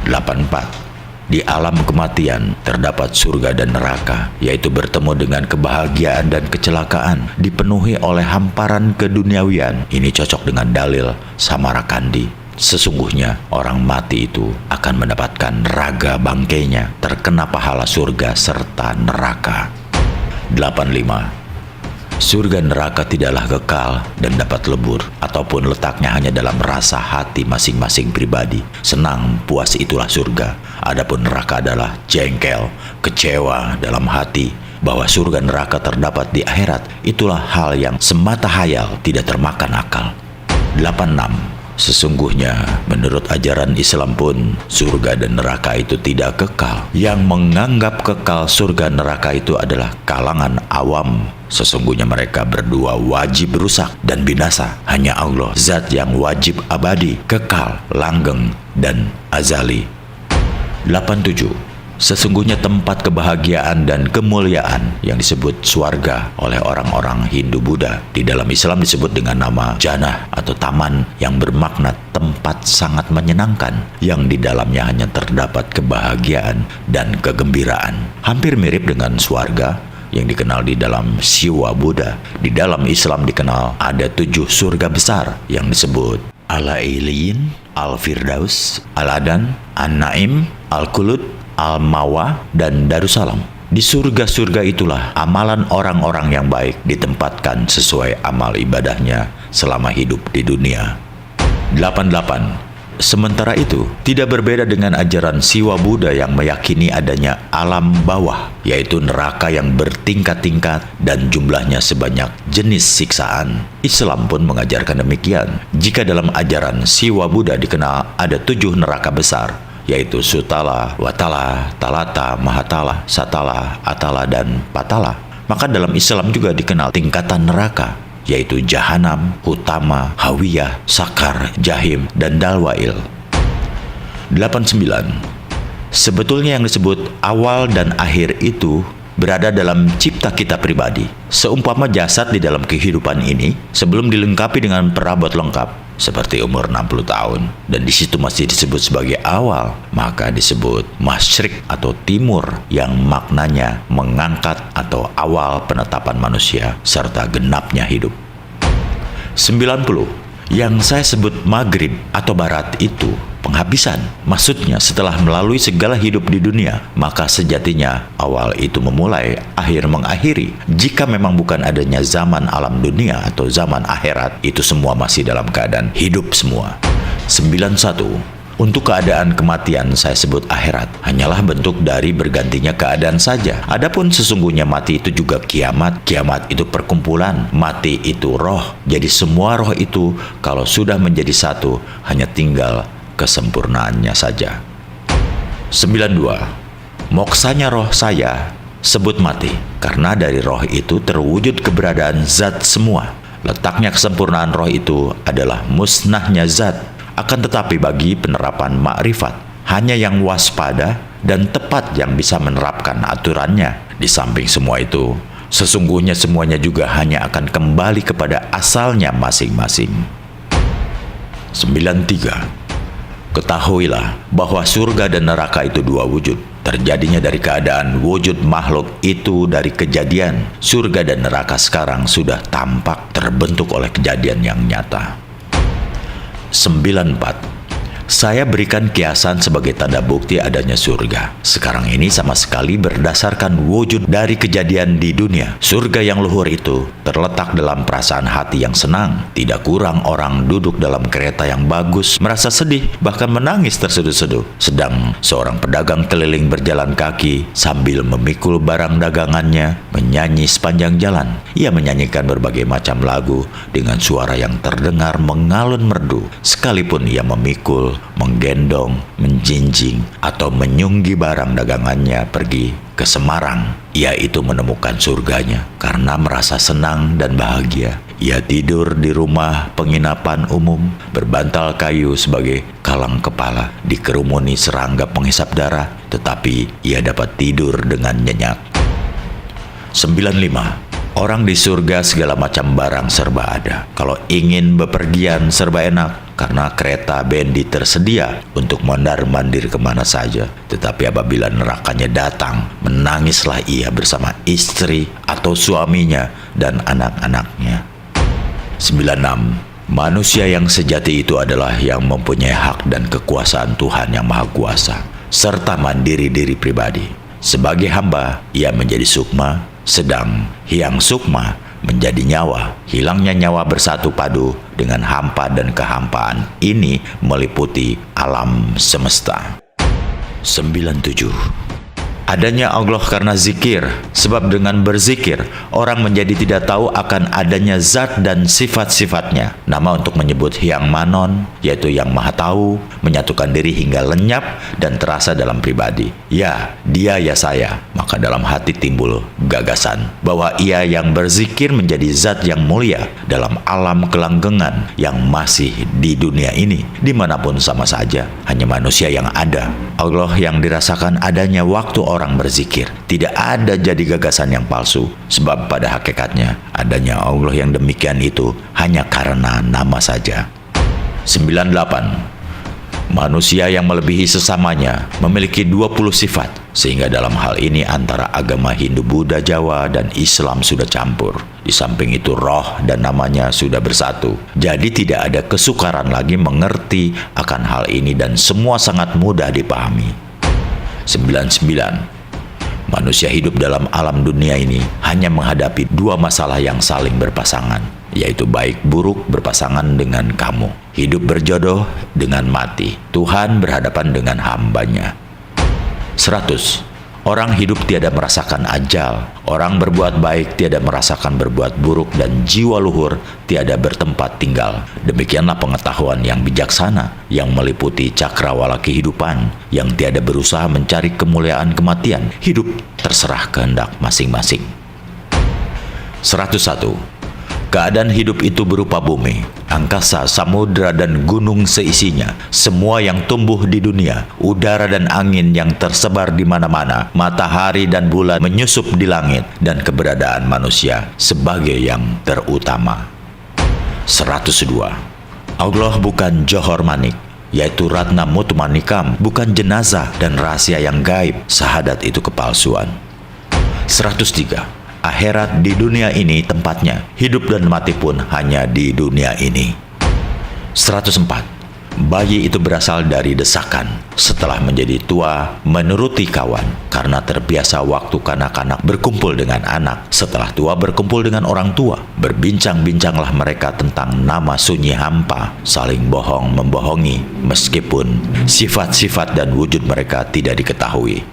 Speaker 1: 84. Di alam kematian terdapat surga dan neraka, yaitu bertemu dengan kebahagiaan dan kecelakaan, dipenuhi oleh hamparan keduniawian. Ini cocok dengan dalil Samarakandi. Sesungguhnya orang mati itu akan mendapatkan raga bangkainya, terkena pahala surga serta neraka. 85. Surga neraka tidaklah kekal dan dapat lebur, ataupun letaknya hanya dalam rasa hati masing-masing pribadi. Senang, puas itulah surga. Adapun neraka adalah jengkel, kecewa dalam hati bahwa surga neraka terdapat di akhirat. Itulah hal yang semata hayal, tidak termakan akal. 86. Sesungguhnya menurut ajaran Islam pun surga dan neraka itu tidak kekal. Yang menganggap kekal surga neraka itu adalah kalangan awam. Sesungguhnya mereka berdua wajib rusak dan binasa. Hanya Allah, zat yang wajib abadi, kekal, langgeng, dan azali. 87. Sesungguhnya tempat kebahagiaan dan kemuliaan yang disebut swarga oleh orang-orang Hindu-Buddha di dalam Islam disebut dengan nama jannah atau taman, yang bermakna tempat sangat menyenangkan yang di dalamnya hanya terdapat kebahagiaan dan kegembiraan. Hampir mirip dengan swarga yang dikenal di dalam Siwa Buddha. Di dalam Islam dikenal ada 7 surga besar yang disebut Al-Ailiyin, Al-Firdaus, Al-Adan, An-Naim, Al-Khulud, Al-Mawa, dan Darussalam. Di surga-surga itulah amalan orang-orang yang baik ditempatkan sesuai amal ibadahnya selama hidup di dunia. 88. Sementara itu, tidak berbeda dengan ajaran Siwa Buddha yang meyakini adanya alam bawah, yaitu neraka yang bertingkat-tingkat dan jumlahnya sebanyak jenis siksaan. Islam pun mengajarkan demikian. Jika dalam ajaran Siwa Buddha dikenal ada 7 neraka besar, yaitu Sutala, Watala, Talata, Mahatala, Satala, Atala, dan Patala, maka dalam Islam juga dikenal tingkatan neraka, yaitu Jahanam, Utama, Hawiyah, Sakar, Jahim, dan Dalwail. 89. Sebetulnya yang disebut awal dan akhir itu berada dalam cipta kita pribadi. Seumpama jasad di dalam kehidupan ini sebelum dilengkapi dengan perabot lengkap seperti umur 60 tahun dan di situ masih disebut sebagai awal, maka disebut masyrik atau timur, yang maknanya mengangkat atau awal penetapan manusia serta genapnya hidup. 90. Yang saya sebut maghrib atau barat itu penghabisan. Maksudnya setelah melalui segala hidup di dunia, maka sejatinya awal itu memulai, akhir mengakhiri. Jika memang bukan adanya zaman alam dunia atau zaman akhirat, itu semua masih dalam keadaan hidup semua. 91. Untuk keadaan kematian saya sebut akhirat, hanyalah bentuk dari bergantinya keadaan saja. Adapun sesungguhnya mati itu juga kiamat. Kiamat itu perkumpulan, mati itu roh. Jadi semua roh itu kalau sudah menjadi satu, hanya tinggal kesempurnaannya saja. 92. Moksanya roh saya sebut mati, karena dari roh itu terwujud keberadaan zat semua. Letaknya kesempurnaan roh itu adalah musnahnya zat. Akan tetapi bagi penerapan makrifat, Hanya yang waspada dan tepat yang bisa menerapkan aturannya. Di samping semua itu, sesungguhnya semuanya juga hanya akan kembali kepada asalnya masing-masing. 93. Ketahuilah bahwa surga dan neraka itu dua wujud. Terjadinya dari keadaan wujud makhluk itu dari kejadian. Surga dan neraka sekarang sudah tampak terbentuk oleh kejadian yang nyata. 94. Saya berikan kiasan sebagai tanda bukti adanya surga. Sekarang ini sama sekali berdasarkan wujud dari kejadian di dunia. Surga yang luhur itu terletak dalam perasaan hati yang senang. Tidak kurang orang duduk dalam kereta yang bagus, merasa sedih, bahkan menangis terseduh-seduh. Sedang seorang pedagang keliling berjalan kaki sambil memikul barang dagangannya, menyanyi sepanjang jalan. Ia menyanyikan berbagai macam lagu dengan suara yang terdengar mengalun merdu. Sekalipun ia memikul, menggendong, menjinjing, atau menyunggi barang dagangannya pergi ke Semarang, ia itu menemukan surganya karena merasa senang dan bahagia. Ia tidur di rumah penginapan umum, berbantal kayu sebagai kalang kepala, dikerumuni serangga penghisap darah, tetapi ia dapat tidur dengan nyenyak. 95. Orang di surga segala macam barang serba ada. Kalau ingin bepergian serba enak, karena kereta bendi tersedia untuk mondar-mandir kemana saja. Tetapi apabila nerakanya datang, menangislah ia bersama istri atau suaminya dan anak-anaknya. 96. Manusia yang sejati itu adalah yang mempunyai hak dan kekuasaan Tuhan yang Maha Kuasa, serta mandiri diri pribadi. Sebagai hamba, ia menjadi sukma, sedang hiang sukma menjadi nyawa. Hilangnya nyawa bersatu padu dengan hampa dan kehampaan ini meliputi alam semesta. 97. Adanya Allah karena zikir, sebab dengan berzikir orang menjadi tidak tahu akan adanya zat dan sifat-sifatnya. Nama untuk menyebut Hyang Manon, yaitu yang Maha Tahu, menyatukan diri hingga lenyap dan terasa dalam pribadi. Ya, dia ya saya. Maka dalam hati timbul gagasan bahwa ia yang berzikir menjadi zat yang mulia dalam alam kelanggengan yang masih di dunia ini. Dimanapun sama saja, hanya manusia yang ada. Allah yang dirasakan adanya waktu orang berzikir. Tidak ada jadi gagasan yang palsu, sebab pada hakikatnya adanya Allah yang demikian itu hanya karena nama saja. 98. Manusia yang melebihi sesamanya memiliki 20 sifat, sehingga dalam hal ini antara agama Hindu, Buddha, Jawa, dan Islam sudah campur. Di samping itu roh dan namanya sudah bersatu. Jadi tidak ada kesukaran lagi mengerti akan hal ini dan semua sangat mudah dipahami. 99. Manusia hidup dalam alam dunia ini hanya menghadapi dua masalah yang saling berpasangan, yaitu baik buruk berpasangan dengan kamu, hidup berjodoh dengan mati, Tuhan berhadapan dengan hambanya. 100. Orang hidup tiada merasakan ajal, orang berbuat baik tiada merasakan berbuat buruk, dan jiwa luhur tiada bertempat tinggal. Demikianlah pengetahuan yang bijaksana yang meliputi cakrawala kehidupan, yang tiada berusaha mencari kemuliaan kematian. Hidup terserah kehendak masing-masing. 101. Keadaan hidup itu berupa bumi, angkasa, samudra, dan gunung seisinya, semua yang tumbuh di dunia, udara dan angin yang tersebar di mana-mana, matahari dan bulan menyusup di langit, dan keberadaan manusia sebagai yang terutama. 102. Allah bukan Johor Manik, yaitu Ratna Mutmanikam, bukan jenazah dan rahasia yang gaib. Syahadat itu kepalsuan. 103. Akhirat di dunia ini tempatnya, hidup dan mati pun hanya di dunia ini. 104. Bayi itu berasal dari desakan, setelah menjadi tua menuruti kawan, karena terbiasa waktu kanak-kanak berkumpul dengan anak, setelah tua berkumpul dengan orang tua. Berbincang-bincanglah mereka tentang nama sunyi hampa, saling bohong membohongi, meskipun sifat-sifat dan wujud mereka tidak diketahui.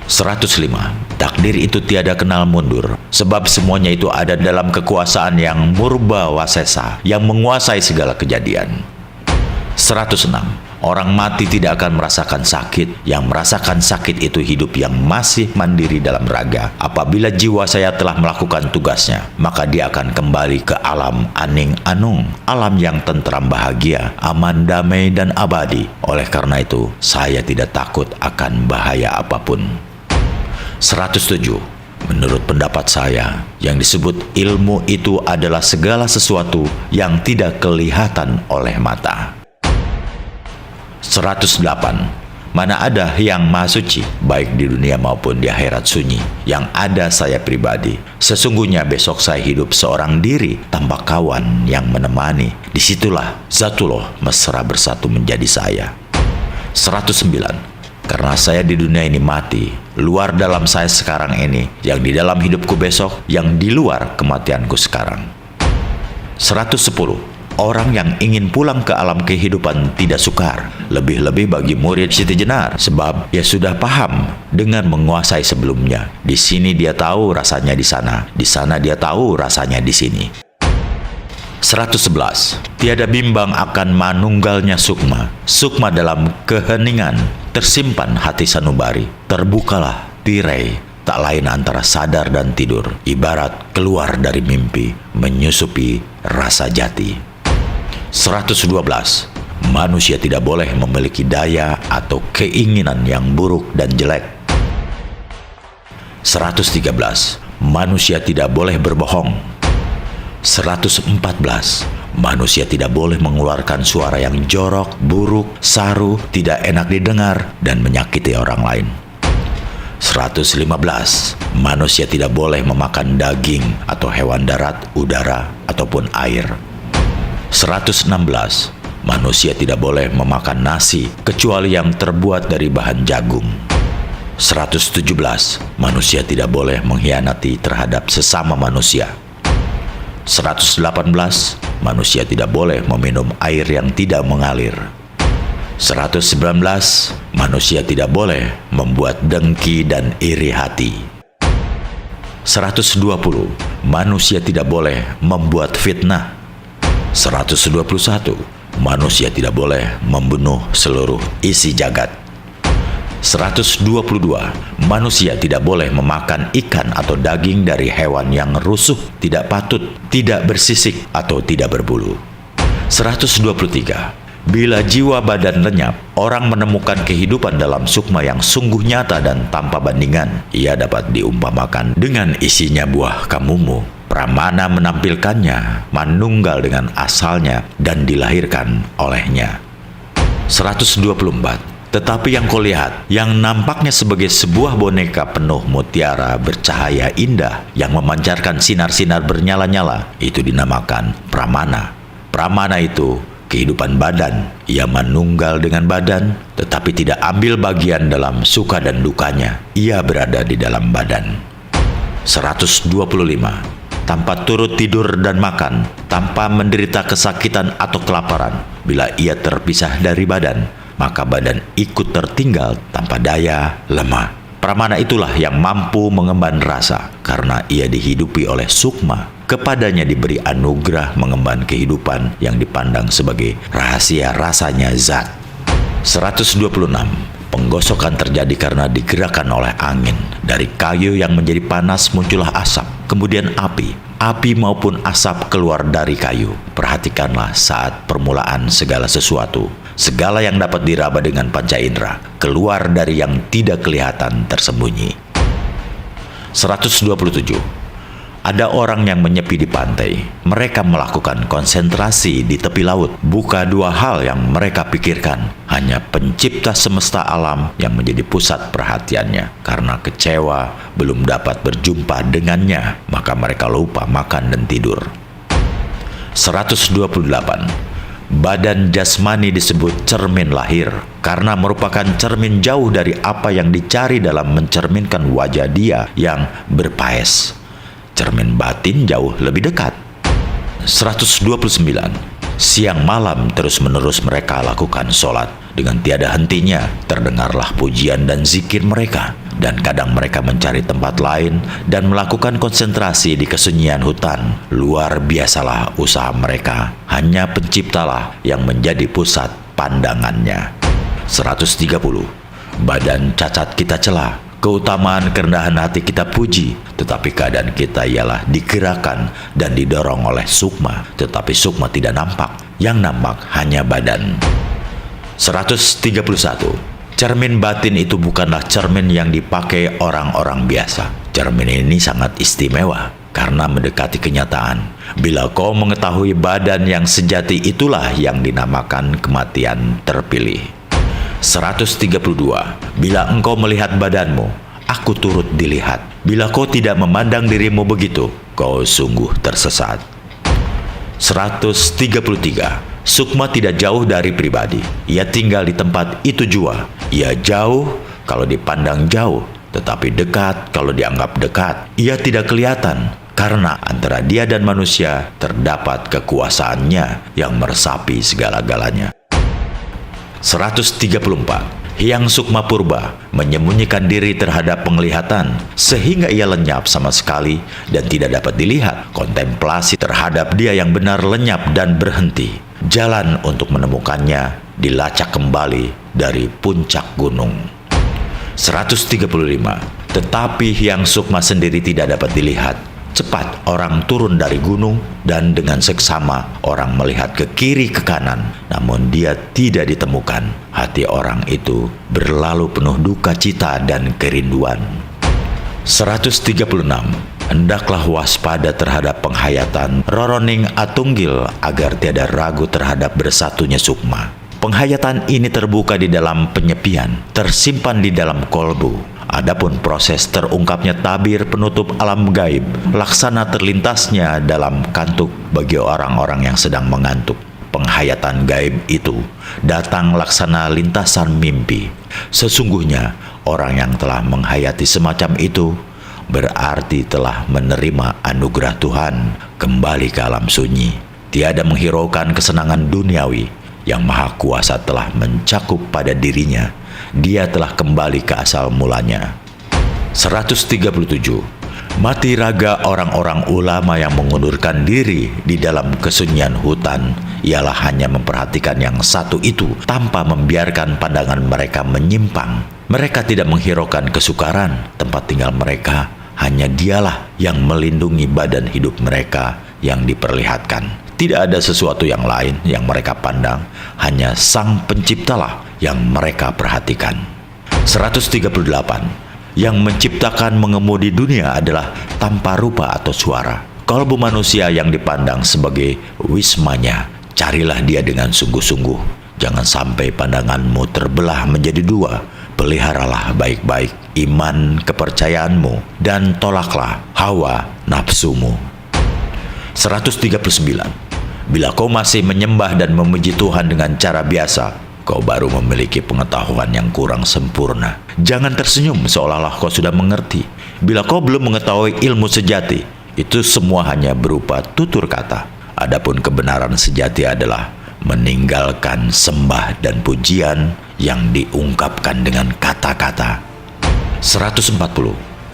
Speaker 1: 105. Takdir itu tiada kenal mundur, sebab semuanya itu ada dalam kekuasaan yang murba wasesa, yang menguasai segala kejadian. 106. Orang mati tidak akan merasakan sakit. Yang merasakan sakit itu hidup yang masih mandiri dalam raga. Apabila jiwa saya telah melakukan tugasnya, maka dia akan kembali ke alam aning anung, alam yang tentram, bahagia, aman, damai, dan abadi. Oleh karena itu, saya tidak takut akan bahaya apapun. 107. Menurut pendapat saya, yang disebut ilmu itu adalah segala sesuatu yang tidak kelihatan oleh mata. 108. Mana ada yang maha suci, baik di dunia maupun di akhirat sunyi. Yang ada saya pribadi. Sesungguhnya besok saya hidup seorang diri tanpa kawan yang menemani. Disitulah Zatullah mesra bersatu menjadi saya. 109. Karena saya di dunia ini mati, luar dalam saya sekarang ini, yang di dalam hidupku besok, yang di luar kematianku sekarang. 110. Orang yang ingin pulang ke alam kehidupan tidak sukar, lebih-lebih bagi murid Siti Jenar, sebab dia sudah paham dengan menguasai sebelumnya. Di sini dia tahu rasanya di sana dia tahu rasanya di sini. 111. Tiada bimbang akan manunggalnya sukma. Sukma dalam keheningan tersimpan hati sanubari. Terbukalah tirai, tak lain antara sadar dan tidur. Ibarat keluar dari mimpi, menyusupi rasa jati. 112. Manusia tidak boleh memiliki daya atau keinginan yang buruk dan jelek. 113. Manusia tidak boleh berbohong. 114. Manusia tidak boleh mengeluarkan suara yang jorok, buruk, saru, tidak enak didengar, dan menyakiti orang lain. 115. Manusia tidak boleh memakan daging atau hewan darat, udara, ataupun air. 116. Manusia tidak boleh memakan nasi kecuali yang terbuat dari bahan jagung. 117. Manusia tidak boleh mengkhianati terhadap sesama manusia. 118. Manusia tidak boleh meminum air yang tidak mengalir. 119. Manusia tidak boleh membuat dengki dan iri hati. 120. Manusia tidak boleh membuat fitnah. 121. Manusia tidak boleh membunuh seluruh isi jagat. 122. Manusia tidak boleh memakan ikan atau daging dari hewan yang rusuh, tidak patut, tidak bersisik, atau tidak berbulu. 123. Bila jiwa badan lenyap, orang menemukan kehidupan dalam sukma yang sungguh nyata dan tanpa bandingan. Ia dapat diumpamakan dengan isinya buah kamumu. Pramana menampilkannya, manunggal dengan asalnya, dan dilahirkan olehnya. 124. Tetapi yang kau lihat, yang nampaknya sebagai sebuah boneka penuh mutiara bercahaya indah yang memancarkan sinar-sinar bernyala-nyala, itu dinamakan pramana. Pramana itu kehidupan badan. Ia manunggal dengan badan, tetapi tidak ambil bagian dalam suka dan dukanya. Ia berada di dalam badan. 125. Tanpa turut tidur dan makan, tanpa menderita kesakitan atau kelaparan, bila ia terpisah dari badan, maka badan ikut tertinggal tanpa daya, lemah. Pramana itulah yang mampu mengemban rasa, karena ia dihidupi oleh sukma. Kepadanya diberi anugerah mengemban kehidupan yang dipandang sebagai rahasia rasanya zat. 126. Penggosokan terjadi karena digerakkan oleh angin. Dari kayu yang menjadi panas muncullah asap, kemudian api. Api maupun asap keluar dari kayu. Perhatikanlah saat permulaan segala sesuatu. Segala yang dapat diraba dengan panca indera keluar dari yang tidak kelihatan tersembunyi. 127. Ada orang yang menyepi di pantai. Mereka melakukan konsentrasi di tepi laut. Bukan dua hal yang mereka pikirkan, hanya pencipta semesta alam yang menjadi pusat perhatiannya. Karena kecewa belum dapat berjumpa dengannya, maka mereka lupa makan dan tidur. 128. Badan jasmani disebut cermin lahir karena merupakan cermin jauh dari apa yang dicari dalam mencerminkan wajah dia yang berpaes. Cermin batin jauh lebih dekat. 129. Siang malam terus-menerus mereka lakukan sholat. Dengan tiada hentinya terdengarlah pujian dan zikir mereka. Dan kadang mereka mencari tempat lain dan melakukan konsentrasi di kesunyian hutan. Luar biasalah usaha mereka. Hanya penciptalah yang menjadi pusat pandangannya. 130. Badan cacat kita cela, keutamaan kerendahan hati kita puji, tetapi keadaan kita ialah digerakkan dan didorong oleh sukma, tetapi sukma tidak nampak, yang nampak hanya badan. 131. Cermin batin itu bukanlah cermin yang dipakai orang-orang biasa. Cermin ini sangat istimewa karena mendekati kenyataan. Bila kau mengetahui badan yang sejati, itulah yang dinamakan kematian terpilih. 132. Bila engkau melihat badanmu, aku turut dilihat. Bila kau tidak memandang dirimu begitu, kau sungguh tersesat. 133. Sukma tidak jauh dari pribadi. Ia tinggal di tempat itu jua. Ia jauh kalau dipandang jauh, tetapi dekat kalau dianggap dekat. Ia tidak kelihatan, karena antara dia dan manusia terdapat kekuasaannya yang meresapi segala-galanya. 134. Hyang Sukma Purba menyembunyikan diri terhadap penglihatan sehingga ia lenyap sama sekali dan tidak dapat dilihat. Kontemplasi terhadap dia yang benar lenyap dan berhenti. Jalan untuk menemukannya dilacak kembali dari puncak gunung. 135. Tetapi Hyang Sukma sendiri tidak dapat dilihat. Cepat orang turun dari gunung dan dengan seksama orang melihat ke kiri ke kanan, namun dia tidak ditemukan. Hati orang itu berlalu penuh duka cita dan kerinduan. 136. Hendaklah waspada terhadap penghayatan Roroning Atunggil agar tiada ragu terhadap bersatunya sukma. Penghayatan ini terbuka di dalam penyepian, tersimpan di dalam kolbu. Adapun proses terungkapnya tabir penutup alam gaib, laksana terlintasnya dalam kantuk bagi orang-orang yang sedang mengantuk. Penghayatan gaib itu datang laksana lintasan mimpi. Sesungguhnya orang yang telah menghayati semacam itu berarti telah menerima anugerah Tuhan kembali ke alam sunyi. Tiada menghiraukan kesenangan duniawi. Yang Maha Kuasa telah mencakup pada dirinya. Dia telah kembali ke asal mulanya. 137. Mati raga orang-orang ulama yang mengundurkan diri di dalam kesunyian hutan ialah hanya memperhatikan yang satu itu tanpa membiarkan pandangan mereka menyimpang. Mereka tidak menghiraukan kesukaran tempat tinggal mereka. Hanya dialah yang melindungi badan hidup mereka yang diperlihatkan. Tidak ada sesuatu yang lain yang mereka pandang, hanya Sang Penciptalah yang mereka perhatikan. 138. Yang menciptakan mengemudi dunia adalah tanpa rupa atau suara. Kalbu manusia yang dipandang sebagai wismanya, carilah dia dengan sungguh-sungguh. Jangan sampai pandanganmu terbelah menjadi dua. Peliharalah baik-baik iman kepercayaanmu dan tolaklah hawa nafsumu. 139. Bila kau masih menyembah dan memuji Tuhan dengan cara biasa, kau baru memiliki pengetahuan yang kurang sempurna. Jangan tersenyum seolah-olah kau sudah mengerti. Bila kau belum mengetahui ilmu sejati, itu semua hanya berupa tutur kata. Adapun kebenaran sejati adalah meninggalkan sembah dan pujian yang diungkapkan dengan kata-kata. 140.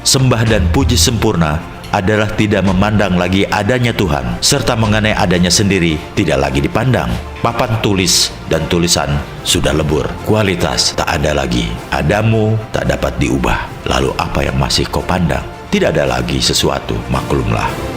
Speaker 1: Sembah dan puji sempurna adalah tidak memandang lagi adanya Tuhan, serta mengenai adanya sendiri tidak lagi dipandang. Papan tulis dan tulisan sudah lebur, kualitas tak ada lagi, adamu tak dapat diubah. Lalu apa yang masih kau pandang? Tidak ada lagi sesuatu, maklumlah.